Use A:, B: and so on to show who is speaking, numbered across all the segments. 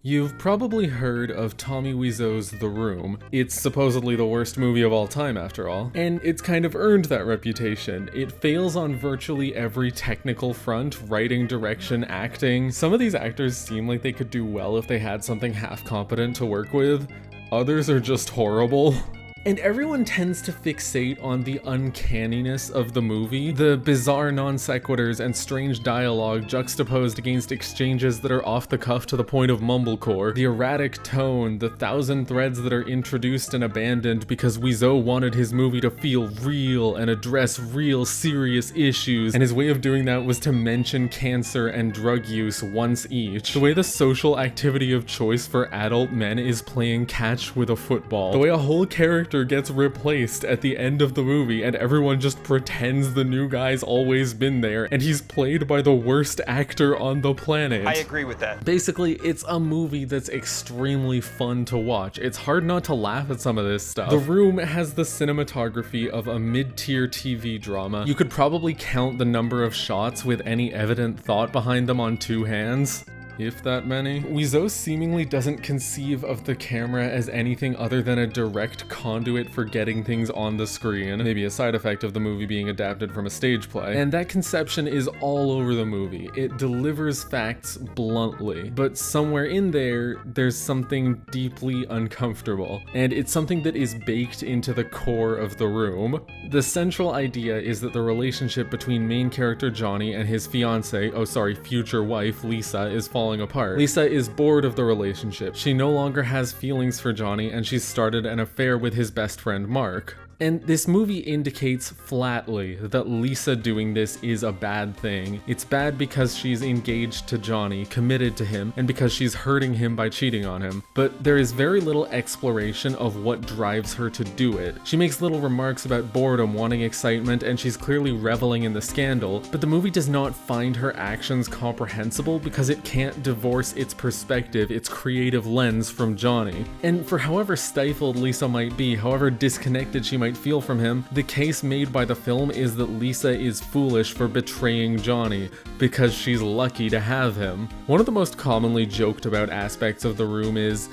A: You've probably heard of Tommy Wiseau's The Room. It's supposedly the worst movie of all time, after all. And it's kind of earned that reputation. It fails on virtually every technical front, writing, direction, acting. Some of these actors seem like they could do well if they had something half competent to work with. Others are just horrible. And everyone tends to fixate on the uncanniness of the movie, the bizarre non sequiturs and strange dialogue juxtaposed against exchanges that are off the cuff to the point of mumblecore, the erratic tone, the thousand threads that are introduced and abandoned because Wiseau wanted his movie to feel real and address real serious issues, and his way of doing that was to mention cancer and drug use once each. The way the social activity of choice for adult men is playing catch with a football. The way a whole character gets replaced at the end of the movie and everyone just pretends the new guy's always been there and he's played by the worst actor on the planet.
B: I agree with that.
A: Basically, it's a movie that's extremely fun to watch. It's hard not to laugh at some of this stuff. The Room has the cinematography of a mid-tier TV drama. You could probably count the number of shots with any evident thought behind them on two hands. If that many. Wiseau seemingly doesn't conceive of the camera as anything other than a direct conduit for getting things on the screen, maybe a side effect of the movie being adapted from a stage play. And that conception is all over the movie. It delivers facts bluntly, but somewhere in there, there's something deeply uncomfortable, and it's something that is baked into the core of The Room. The central idea is that the relationship between main character Johnny and his future wife, Lisa, is falling apart. Lisa is bored of the relationship. She no longer has feelings for Johnny, and she's started an affair with his best friend Mark. And this movie indicates flatly that Lisa doing this is a bad thing. It's bad because she's engaged to Johnny, committed to him, and because she's hurting him by cheating on him. But there is very little exploration of what drives her to do it. She makes little remarks about boredom, wanting excitement, and she's clearly reveling in the scandal, but the movie does not find her actions comprehensible because it can't divorce its perspective, its creative lens from Johnny. And for however stifled Lisa might be, however disconnected she might feel from him, the case made by the film is that Lisa is foolish for betraying Johnny because she's lucky to have him. One of the most commonly joked about aspects of The Room is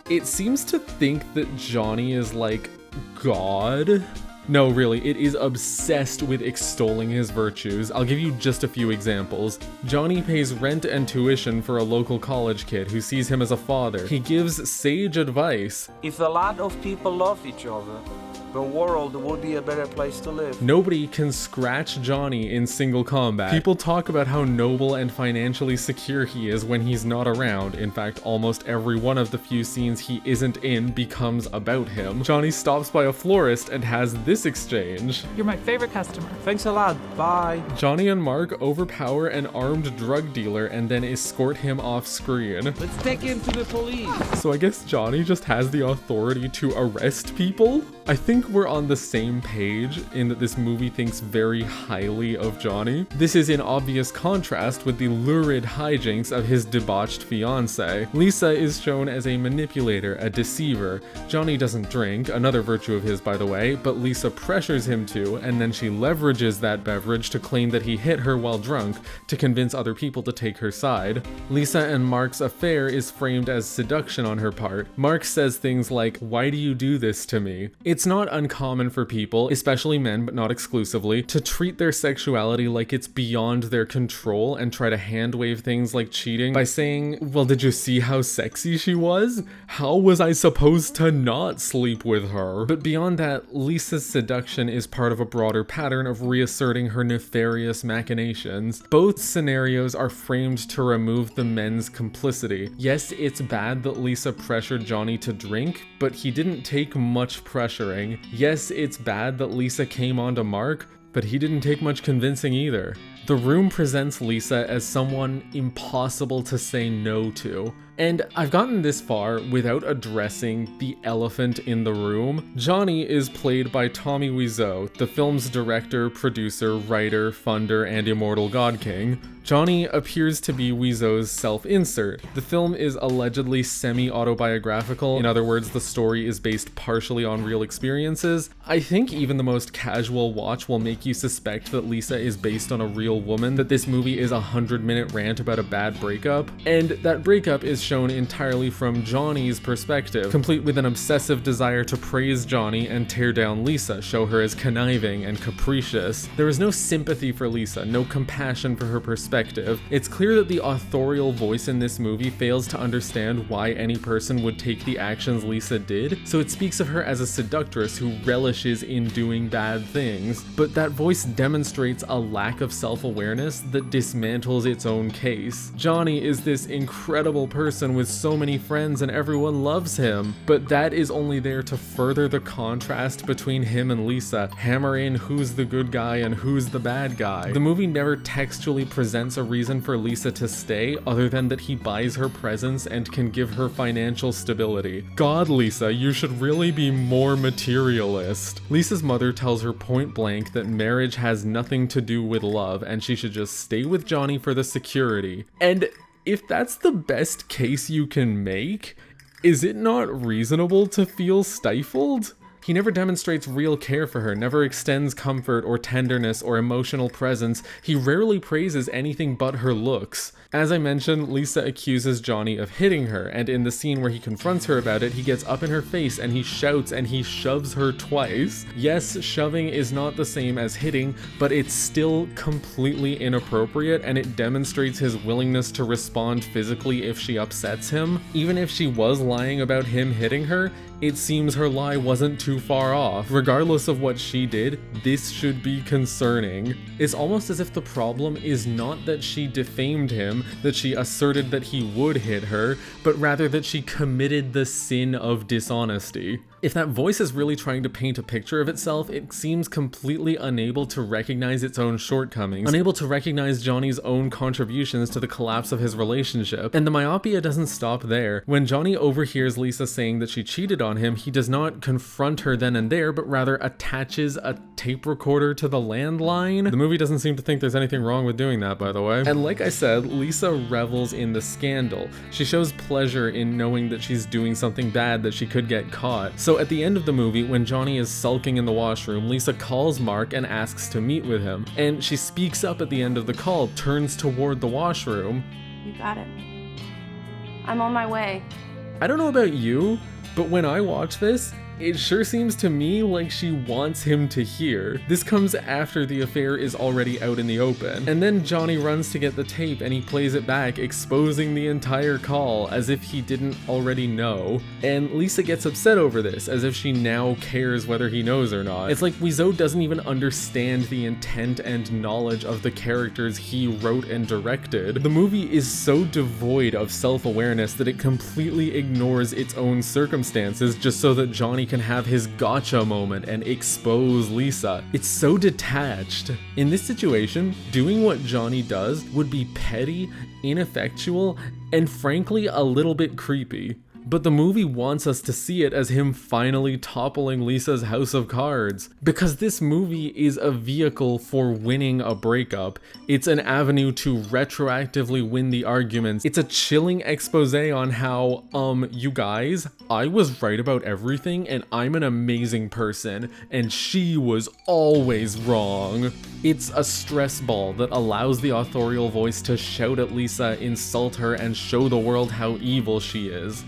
A: it seems to think that Johnny is like God. No, really, it is obsessed with extolling his virtues. I'll give you just a few examples. Johnny pays rent and tuition for a local college kid who sees him as a father. He gives sage advice.
C: If a lot of people love each other, the world would be a better place to live.
A: Nobody can scratch Johnny in single combat. People talk about how noble and financially secure he is when he's not around. In fact, almost every one of the few scenes he isn't in becomes about him. Johnny stops by a florist and has this exchange.
D: You're my favorite customer.
C: Thanks a lot, bye.
A: Johnny and Mark overpower an armed drug dealer and then escort him off screen.
C: Let's take him to the police.
A: So I guess Johnny just has the authority to arrest people? I think we're on the same page in that this movie thinks very highly of Johnny. This is in obvious contrast with the lurid hijinks of his debauched fiancée. Lisa is shown as a manipulator, a deceiver. Johnny doesn't drink, another virtue of his by the way, but Lisa pressures him to, and then she leverages that beverage to claim that he hit her while drunk to convince other people to take her side. Lisa and Mark's affair is framed as seduction on her part. Mark says things like, "Why do you do this to me?" It's not uncommon for people, especially men but not exclusively, to treat their sexuality like it's beyond their control and try to hand-wave things like cheating by saying, "Well, did you see how sexy she was? How was I supposed to not sleep with her?" But beyond that, Lisa's seduction is part of a broader pattern of reasserting her nefarious machinations. Both scenarios are framed to remove the men's complicity. Yes, it's bad that Lisa pressured Johnny to drink, but he didn't take much pressuring. Yes, it's bad that Lisa came onto Mark, but he didn't take much convincing either. The Room presents Lisa as someone impossible to say no to. And I've gotten this far without addressing the elephant in the room. Johnny is played by Tommy Wiseau, the film's director, producer, writer, funder, and immortal God King. Johnny appears to be Wiseau's self-insert. The film is allegedly semi-autobiographical. In other words, the story is based partially on real experiences. I think even the most casual watch will make you suspect that Lisa is based on a real woman, that this movie is a 100-minute rant about a bad breakup, and that breakup is shown entirely from Johnny's perspective, complete with an obsessive desire to praise Johnny and tear down Lisa, show her as conniving and capricious. There is no sympathy for Lisa, no compassion for her perspective. It's clear that the authorial voice in this movie fails to understand why any person would take the actions Lisa did, so it speaks of her as a seductress who relishes in doing bad things. But that voice demonstrates a lack of self-awareness that dismantles its own case. Johnny is this incredible person with so many friends and everyone loves him, but that is only there to further the contrast between him and Lisa, hammer in who's the good guy and who's the bad guy. The movie never textually presents a reason for Lisa to stay other than that he buys her presents and can give her financial stability. God, Lisa, you should really be more materialist. Lisa's mother tells her point blank that marriage has nothing to do with love and she should just stay with Johnny for the security. And if that's the best case you can make, is it not reasonable to feel stifled? He never demonstrates real care for her, never extends comfort or tenderness or emotional presence. He rarely praises anything but her looks. As I mentioned, Lisa accuses Johnny of hitting her, and in the scene where he confronts her about it, he gets up in her face and he shouts and he shoves her twice. Yes, shoving is not the same as hitting, but it's still completely inappropriate, and it demonstrates his willingness to respond physically if she upsets him. Even if she was lying about him hitting her, it seems her lie wasn't too far off. Regardless of what she did, this should be concerning. It's almost as if the problem is not that she defamed him, that she asserted that he would hit her, but rather that she committed the sin of dishonesty. If that voice is really trying to paint a picture of itself, it seems completely unable to recognize its own shortcomings, unable to recognize Johnny's own contributions to the collapse of his relationship. And the myopia doesn't stop there. When Johnny overhears Lisa saying that she cheated on him, he does not confront her then and there, but rather attaches a tape recorder to the landline. The movie doesn't seem to think there's anything wrong with doing that, by the way. And like I said, Lisa revels in the scandal. She shows pleasure in knowing that she's doing something bad, that she could get caught. So at the end of the movie, when Johnny is sulking in the washroom, Lisa calls Mark and asks to meet with him. And she speaks up at the end of the call, turns toward the washroom.
B: You got it. I'm on my way.
A: I don't know about you, but when I watch this, it sure seems to me like she wants him to hear. This comes after the affair is already out in the open. And then Johnny runs to get the tape and he plays it back, exposing the entire call as if he didn't already know. And Lisa gets upset over this, as if she now cares whether he knows or not. It's like Wiseau doesn't even understand the intent and knowledge of the characters he wrote and directed. The movie is so devoid of self-awareness that it completely ignores its own circumstances just so that Johnny can have his gotcha moment and expose Lisa. It's so detached. In this situation, doing what Johnny does would be petty, ineffectual, and frankly a little bit creepy. But the movie wants us to see it as him finally toppling Lisa's house of cards. Because this movie is a vehicle for winning a breakup. It's an avenue to retroactively win the arguments. It's a chilling expose on how, you guys, I was right about everything and I'm an amazing person and she was always wrong. It's a stress ball that allows the authorial voice to shout at Lisa, insult her, and show the world how evil she is.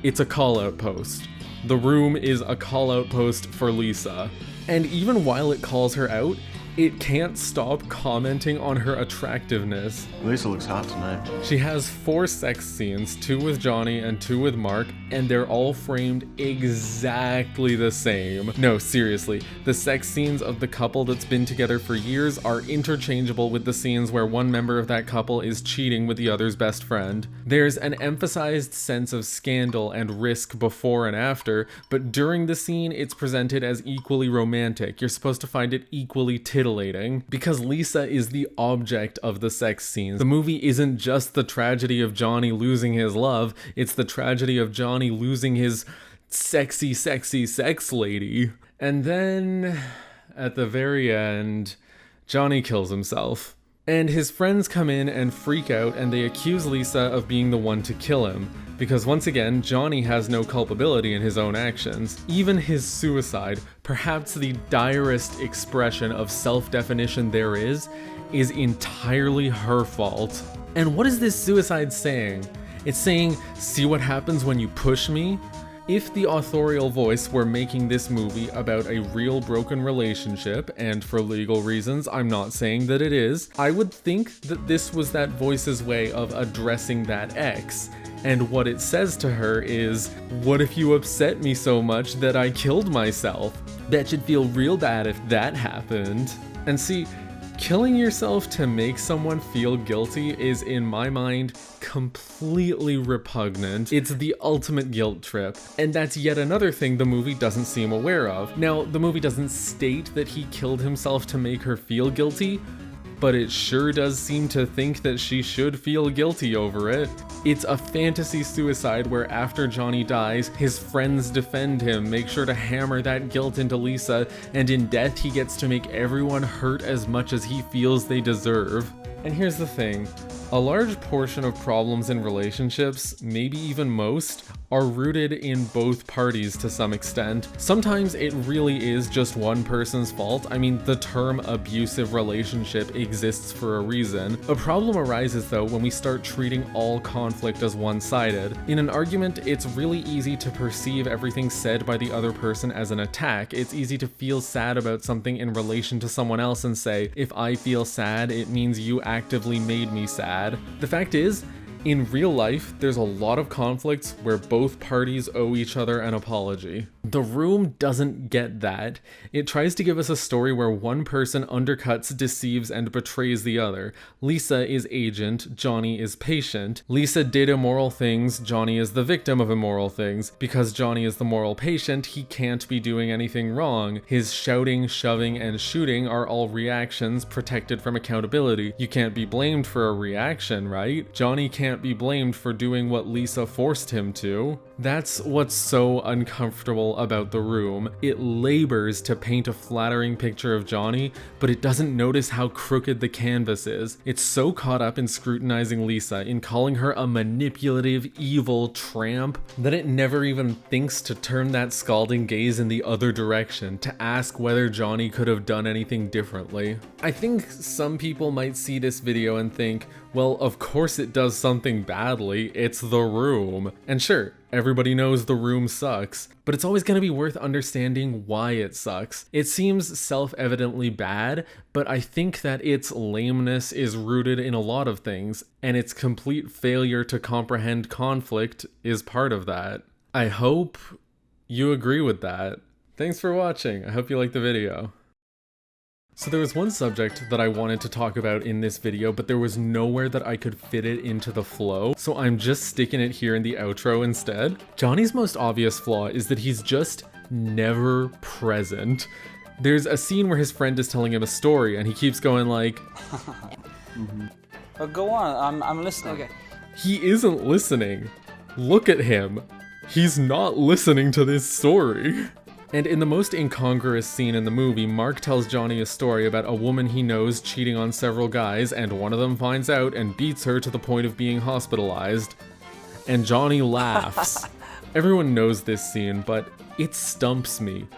A: It's a call-out post. The room is a call-out post for Lisa. And even while it calls her out, it can't stop commenting on her attractiveness.
D: Lisa looks hot tonight.
A: She has 4 sex scenes, 2 with Johnny and 2 with Mark, and they're all framed exactly the same. No, seriously, the sex scenes of the couple that's been together for years are interchangeable with the scenes where one member of that couple is cheating with the other's best friend. There's an emphasized sense of scandal and risk before and after, but during the scene it's presented as equally romantic. You're supposed to find it equally titillating. Because Lisa is the object of the sex scenes. The movie isn't just the tragedy of Johnny losing his love, it's the tragedy of Johnny losing his sexy, sexy sex lady. And then, at the very end, Johnny kills himself. And his friends come in and freak out and they accuse Lisa of being the one to kill him. Because once again, Johnny has no culpability in his own actions. Even his suicide, perhaps the direst expression of self-definition there is entirely her fault. And what is this suicide saying? It's saying, see what happens when you push me? If the authorial voice were making this movie about a real broken relationship, and for legal reasons, I'm not saying that it is, I would think that this was that voice's way of addressing that ex. And what it says to her is, what if you upset me so much that I killed myself? That should feel real bad if that happened. And see, killing yourself to make someone feel guilty is, in my mind, completely repugnant. It's the ultimate guilt trip, and that's yet another thing the movie doesn't seem aware of. Now, the movie doesn't state that he killed himself to make her feel guilty, but it sure does seem to think that she should feel guilty over it. It's a fantasy suicide where after Johnny dies, his friends defend him, make sure to hammer that guilt into Lisa, and in death he gets to make everyone hurt as much as he feels they deserve. And here's the thing, a large portion of problems in relationships, maybe even most, are rooted in both parties to some extent. Sometimes it really is just one person's fault. I mean, the term abusive relationship exists for a reason. A problem arises though when we start treating all conflict as one-sided. In an argument, it's really easy to perceive everything said by the other person as an attack. It's easy to feel sad about something in relation to someone else and say, if I feel sad, it means you actively made me sad. The fact is, in real life, there's a lot of conflicts where both parties owe each other an apology. The Room doesn't get that. It tries to give us a story where one person undercuts, deceives, and betrays the other. Lisa is agent, Johnny is patient. Lisa did immoral things, Johnny is the victim of immoral things. Because Johnny is the moral patient, he can't be doing anything wrong. His shouting, shoving, and shooting are all reactions protected from accountability. You can't be blamed for a reaction, right? Johnny can't be blamed for doing what Lisa forced him to. That's what's so uncomfortable about The Room. It labors to paint a flattering picture of Johnny, but it doesn't notice how crooked the canvas is. It's so caught up in scrutinizing Lisa, in calling her a manipulative, evil tramp, that it never even thinks to turn that scalding gaze in the other direction, to ask whether Johnny could have done anything differently. I think some people might see this video and think, well, of course it does something badly, it's The Room. And sure, everybody knows The Room sucks, but it's always going to be worth understanding why it sucks. It seems self-evidently bad, but I think that its lameness is rooted in a lot of things, and its complete failure to comprehend conflict is part of that. I hope you agree with that. Thanks for watching. I hope you liked the video. So there was one subject that I wanted to talk about in this video, but there was nowhere that I could fit it into the flow, so I'm just sticking it here in the outro instead. Johnny's most obvious flaw is that he's just never present. There's a scene where his friend is telling him a story, and he keeps going like,
C: Go on, I'm listening.
D: Okay.
A: He isn't listening. Look at him. He's not listening to this story. And in the most incongruous scene in the movie, Mark tells Johnny a story about a woman he knows cheating on several guys, and one of them finds out and beats her to the point of being hospitalized. And Johnny laughs. Everyone knows this scene, but it stumps me.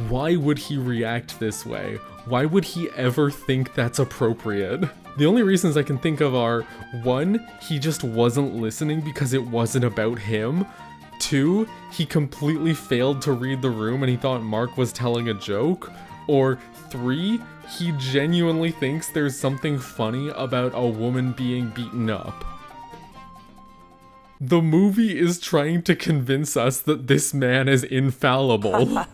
A: Why would he react this way? Why would he ever think that's appropriate? The only reasons I can think of are, 1, he just wasn't listening because it wasn't about him. 2, he completely failed to read the room and he thought Mark was telling a joke. Or 3, he genuinely thinks there's something funny about a woman being beaten up. The movie is trying to convince us that this man is infallible.